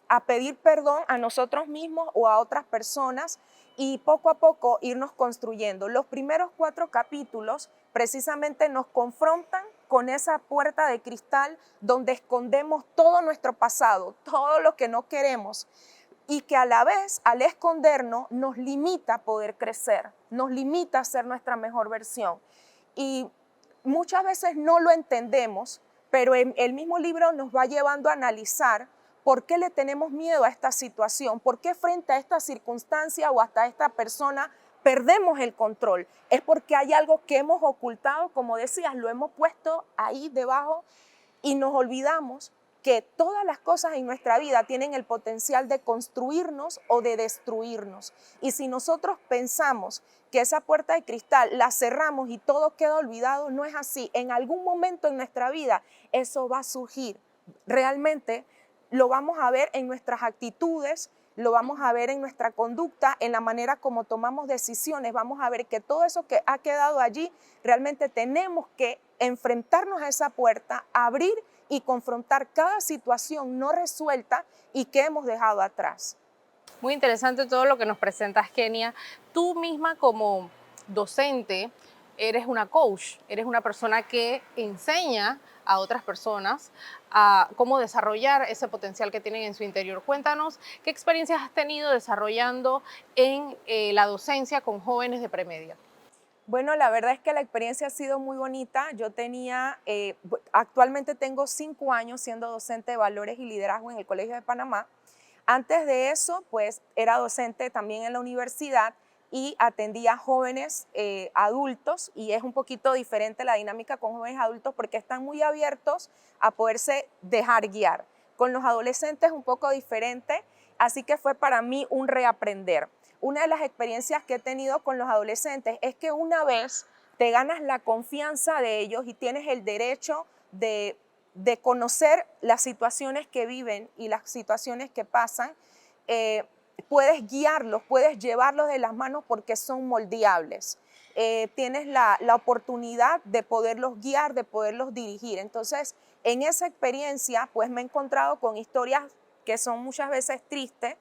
a pedir perdón a nosotros mismos o a otras personas y poco a poco irnos construyendo. Los primeros 4 capítulos precisamente nos confrontan con esa puerta de cristal donde escondemos todo nuestro pasado, todo lo que no queremos, y que a la vez, al escondernos, nos limita a poder crecer, nos limita a ser nuestra mejor versión. Y muchas veces no lo entendemos, pero el mismo libro nos va llevando a analizar por qué le tenemos miedo a esta situación, por qué frente a esta circunstancia o hasta esta persona perdemos el control. Es porque hay algo que hemos ocultado, como decías, lo hemos puesto ahí debajo y nos olvidamos que todas las cosas en nuestra vida tienen el potencial de construirnos o de destruirnos. Y si nosotros pensamos que esa puerta de cristal la cerramos y todo queda olvidado, no es así. En algún momento en nuestra vida eso va a surgir. Realmente lo vamos a ver en nuestras actitudes, lo vamos a ver en nuestra conducta, en la manera como tomamos decisiones. Vamos a ver que todo eso que ha quedado allí, realmente tenemos que enfrentarnos a esa puerta, abrir y confrontar cada situación no resuelta y que hemos dejado atrás. Muy interesante todo lo que nos presentas, Kenia. Tú misma como docente eres una coach, eres una persona que enseña a otras personas a cómo desarrollar ese potencial que tienen en su interior. Cuéntanos, ¿qué experiencias has tenido desarrollando en la docencia con jóvenes de premedia? Bueno, la verdad es que la experiencia ha sido muy bonita. Yo actualmente tengo 5 años siendo docente de valores y liderazgo en el Colegio de Panamá. Antes de eso, pues era docente también en la universidad y atendía jóvenes adultos, y es un poquito diferente la dinámica con jóvenes adultos porque están muy abiertos a poderse dejar guiar. Con los adolescentes es un poco diferente, así que fue para mí un reaprender. Una de las experiencias que he tenido con los adolescentes es que una vez te ganas la confianza de ellos y tienes el derecho de conocer las situaciones que viven y las situaciones que pasan, puedes guiarlos, puedes llevarlos de las manos porque son moldeables. Tienes la oportunidad de poderlos guiar, de poderlos dirigir. Entonces, en esa experiencia, pues me he encontrado con historias que son muchas veces tristes,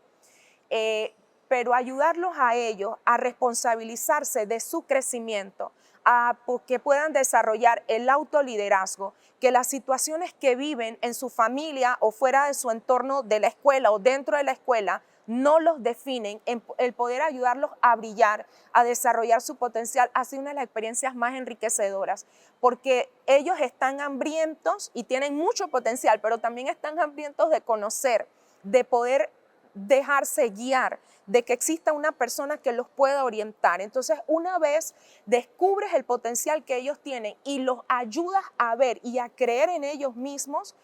pero ayudarlos a ellos a responsabilizarse de su crecimiento, a que puedan desarrollar el autoliderazgo, que las situaciones que viven en su familia o fuera de su entorno de la escuela o dentro de la escuela no los definen, el poder ayudarlos a brillar, a desarrollar su potencial, ha sido una de las experiencias más enriquecedoras, porque ellos están hambrientos y tienen mucho potencial, pero también están hambrientos de conocer, de poder dejarse guiar, de que exista una persona que los pueda orientar. Entonces, una vez descubres el potencial que ellos tienen y los ayudas a ver y a creer en ellos mismos,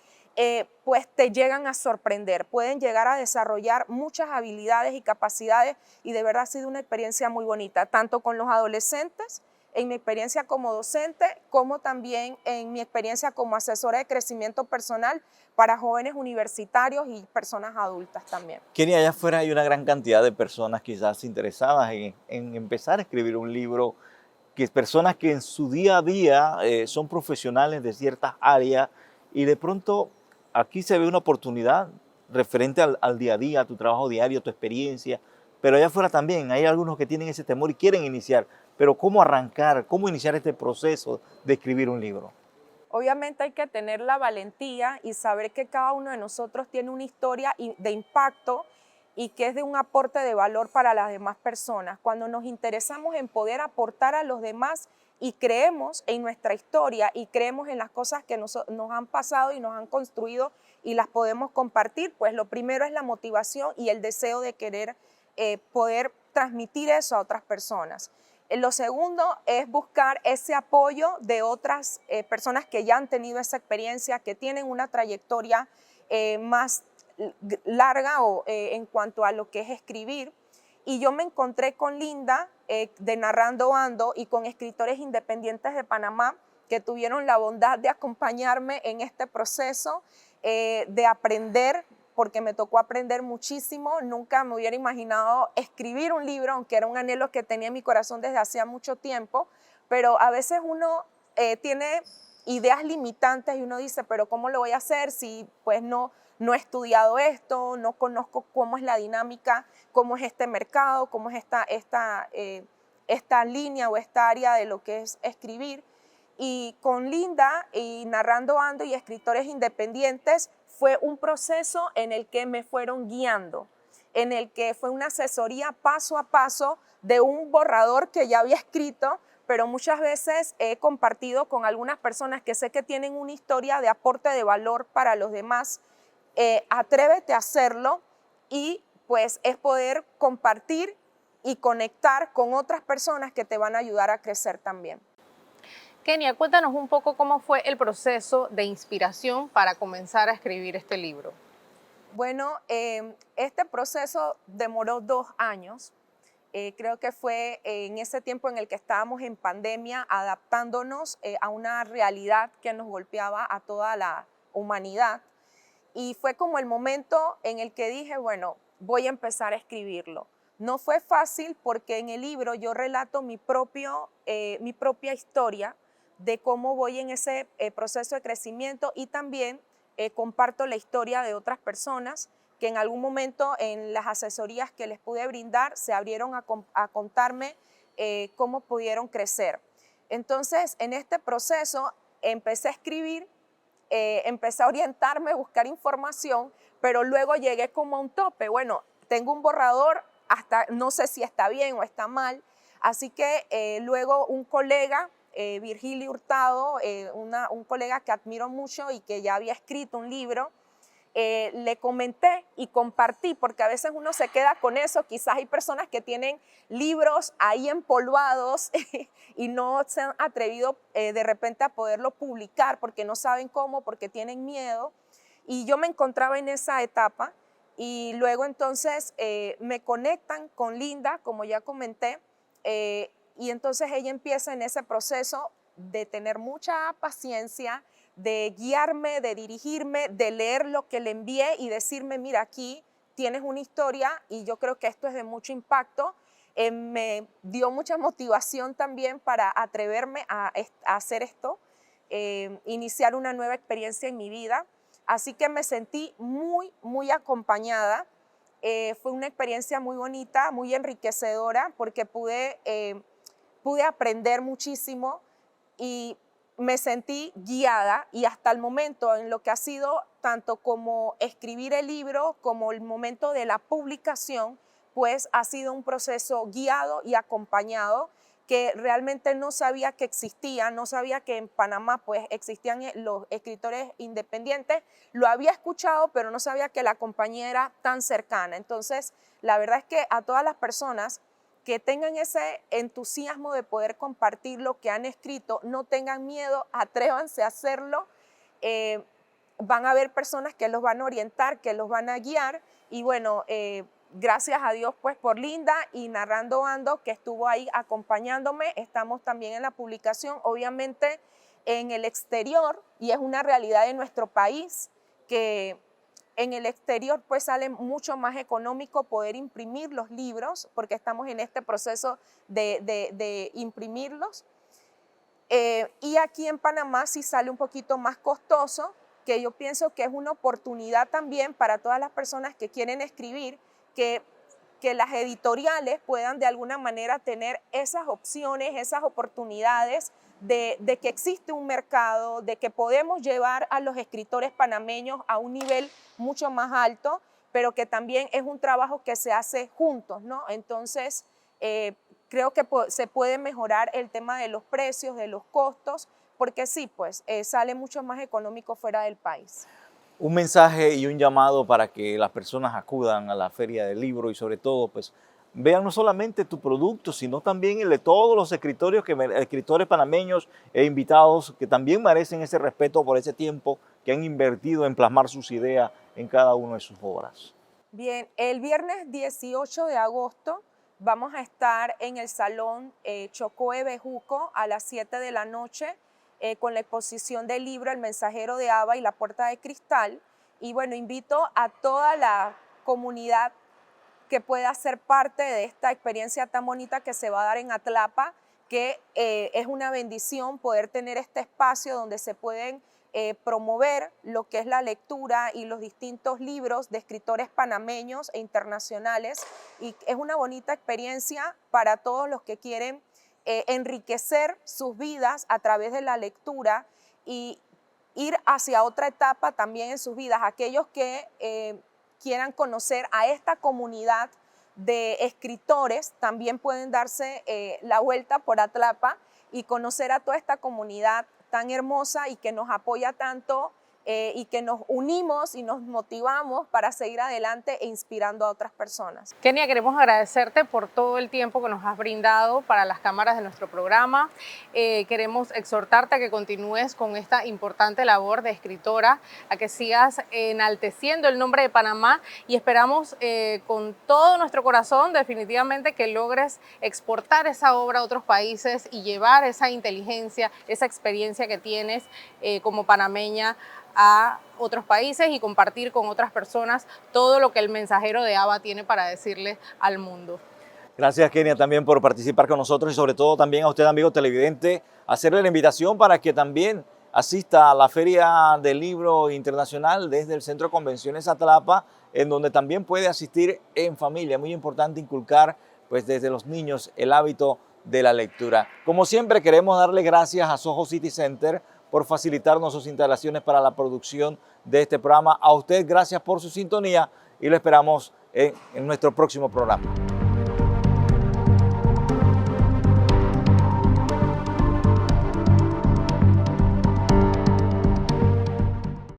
pues te llegan a sorprender, pueden llegar a desarrollar muchas habilidades y capacidades, y de verdad ha sido una experiencia muy bonita, tanto con los adolescentes, en mi experiencia como docente, como también en mi experiencia como asesora de crecimiento personal para jóvenes universitarios y personas adultas también. Kenia, allá afuera hay una gran cantidad de personas quizás interesadas en empezar a escribir un libro, que personas que en su día a día son profesionales de ciertas áreas y de pronto aquí se ve una oportunidad referente al día a día, a tu trabajo diario, a tu experiencia, pero allá afuera también hay algunos que tienen ese temor y quieren iniciar, pero ¿cómo arrancar, cómo iniciar este proceso de escribir un libro? Obviamente hay que tener la valentía y saber que cada uno de nosotros tiene una historia de impacto y que es de un aporte de valor para las demás personas. Cuando nos interesamos en poder aportar a los demás y creemos en nuestra historia y creemos en las cosas que nos han pasado y nos han construido y las podemos compartir, pues lo primero es la motivación y el deseo de querer poder transmitir eso a otras personas. Lo segundo es buscar ese apoyo de otras personas que ya han tenido esa experiencia, que tienen una trayectoria más larga en cuanto a lo que es escribir. Y yo me encontré con Linda de Narrando Ando y con escritores independientes de Panamá que tuvieron la bondad de acompañarme en este proceso de aprender, porque me tocó aprender muchísimo. Nunca me hubiera imaginado escribir un libro, aunque era un anhelo que tenía en mi corazón desde hacía mucho tiempo, pero a veces uno tiene ideas limitantes y uno dice, pero ¿cómo lo voy a hacer si pues no he estudiado esto, no conozco cómo es la dinámica, cómo es este mercado, cómo es esta línea o esta área de lo que es escribir? Y con Linda y Narrando Ando y escritores independientes fue un proceso en el que me fueron guiando, en el que fue una asesoría paso a paso de un borrador que ya había escrito, pero muchas veces he compartido con algunas personas que sé que tienen una historia de aporte de valor para los demás. Atrévete a hacerlo y pues es poder compartir y conectar con otras personas que te van a ayudar a crecer también. Kenia, cuéntanos un poco cómo fue el proceso de inspiración para comenzar a escribir este libro. Bueno, este proceso demoró 2 años. Creo que fue en ese tiempo en el que estábamos en pandemia, adaptándonos a una realidad que nos golpeaba a toda la humanidad. Y fue como el momento en el que dije, bueno, voy a empezar a escribirlo. No fue fácil porque en el libro yo relato mi propia historia de cómo voy en ese proceso de crecimiento, y también comparto la historia de otras personas que en algún momento en las asesorías que les pude brindar se abrieron a contarme cómo pudieron crecer. Entonces, en este proceso empecé a escribir, empecé a orientarme, a buscar información, pero luego llegué como a un tope. Bueno, tengo un borrador, hasta no sé si está bien o está mal, así que luego un colega, Virgilio Hurtado, un colega que admiro mucho y que ya había escrito un libro, le comenté y compartí, porque a veces uno se queda con eso. Quizás hay personas que tienen libros ahí empolvados y no se han atrevido de repente a poderlo publicar porque no saben cómo, porque tienen miedo. Y yo me encontraba en esa etapa, y luego entonces me conectan con Linda, como ya comenté, y entonces ella empieza en ese proceso de tener mucha paciencia, de guiarme, de dirigirme, de leer lo que le envié y decirme, mira, aquí tienes una historia y yo creo que esto es de mucho impacto. Me dio mucha motivación también para atreverme a hacer esto, iniciar una nueva experiencia en mi vida. Así que me sentí muy, muy acompañada. Fue una experiencia muy bonita, muy enriquecedora, porque pude aprender muchísimo, y me sentí guiada y hasta el momento en lo que ha sido tanto como escribir el libro como el momento de la publicación, pues ha sido un proceso guiado y acompañado que realmente no sabía que existía, no sabía que en Panamá pues existían los escritores independientes, lo había escuchado pero no sabía que la compañía era tan cercana. Entonces la verdad es que a todas las personas que tengan ese entusiasmo de poder compartir lo que han escrito, no tengan miedo, atrévanse a hacerlo. Van a haber personas que los van a orientar, que los van a guiar y bueno, gracias a Dios pues por Linda y Narrando Ando que estuvo ahí acompañándome. Estamos también en la publicación, obviamente en el exterior y es una realidad de nuestro país que en el exterior pues sale mucho más económico poder imprimir los libros porque estamos en este proceso de imprimirlos. Y aquí en Panamá sí sale un poquito más costoso, que yo pienso que es una oportunidad también para todas las personas que quieren escribir, que las editoriales puedan de alguna manera tener esas opciones, esas oportunidades de que existe un mercado, de que podemos llevar a los escritores panameños a un nivel mucho más alto, pero que también es un trabajo que se hace juntos, ¿no? Entonces, creo que se puede mejorar el tema de los precios, de los costos, porque sí, pues sale mucho más económico fuera del país. Un mensaje y un llamado para que las personas acudan a la Feria del Libro y sobre todo pues vean no solamente tu producto, sino también el de todos los escritores panameños e invitados que también merecen ese respeto por ese tiempo que han invertido en plasmar sus ideas en cada una de sus obras. Bien, el viernes 18 de agosto vamos a estar en el Salón Chocoe Bejuco a las 7 de la noche con la exposición del libro El Mensajero de Aba y la Puerta de Cristal. Y bueno, invito a toda la comunidad que pueda ser parte de esta experiencia tan bonita que se va a dar en Atlapa, que es una bendición poder tener este espacio donde se pueden promover lo que es la lectura y los distintos libros de escritores panameños e internacionales. Y es una bonita experiencia para todos los que quieren enriquecer sus vidas a través de la lectura y ir hacia otra etapa también en sus vidas. Aquellos que quieran conocer a esta comunidad de escritores también pueden darse la vuelta por Atlapa y conocer a toda esta comunidad tan hermosa y que nos apoya tanto y que nos unimos y nos motivamos para seguir adelante e inspirando a otras personas. Kenia, queremos agradecerte por todo el tiempo que nos has brindado para las cámaras de nuestro programa. Queremos exhortarte a que continúes con esta importante labor de escritora, a que sigas enalteciendo el nombre de Panamá y esperamos con todo nuestro corazón definitivamente que logres exportar esa obra a otros países y llevar esa inteligencia, esa experiencia que tienes como panameña a otros países y compartir con otras personas todo lo que el Mensajero de Aba tiene para decirle al mundo. Gracias, Kenia, también por participar con nosotros y sobre todo también a usted, amigo televidente, hacerle la invitación para que también asista a la Feria del Libro Internacional desde el Centro de Convenciones Atlapa, en donde también puede asistir en familia. Muy importante inculcar pues desde los niños el hábito de la lectura. Como siempre, queremos darle gracias a Soho City Center por facilitarnos sus instalaciones para la producción de este programa. A usted, gracias por su sintonía y lo esperamos en nuestro próximo programa.